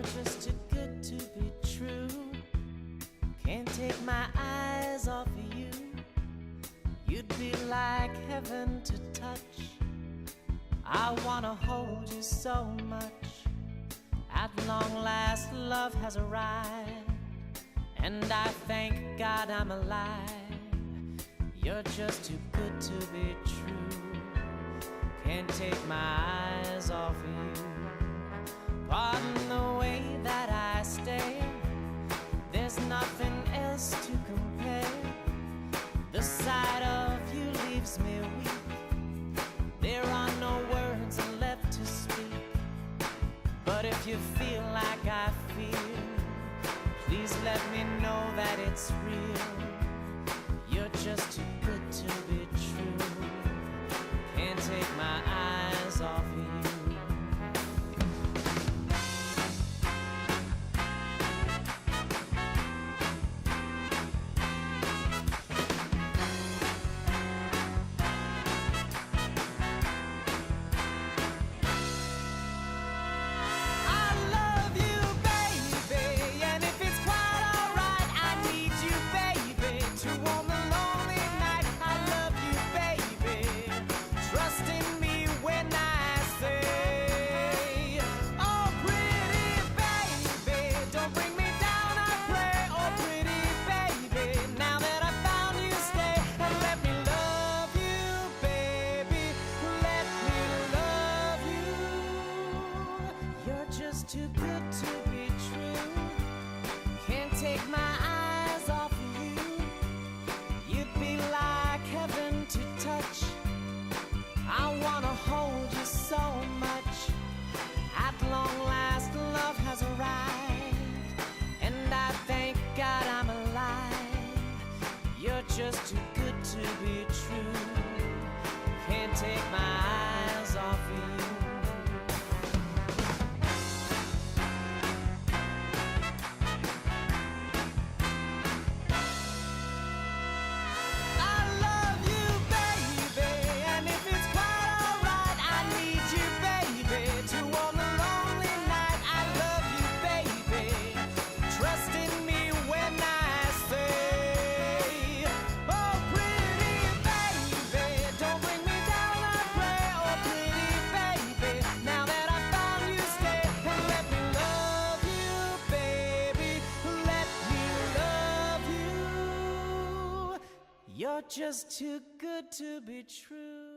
You're just too good to be true. Can't take my eyes off of you. You'd be like heaven to touch. I wanna hold you so much. At long last, love has arrived, and I thank God I'm alive. You're just too good to be true. Can't take my eyes off of you. Pardon the way that I stare. There's nothing else to compare. The sight of you leaves me weak. There are no words left to speak. But if you feel like I feel, please let me know that it's real. You're just too good to be true. Can't take my eyes off you. Too good to be true. Can't take my eyes off of you. You'd be like heaven to touch. I wanna hold you so much. At long last, love has arrived, and I thank God I'm alive. You're just too good to be true. Can't take my eyes off of you. You're just too good to be true.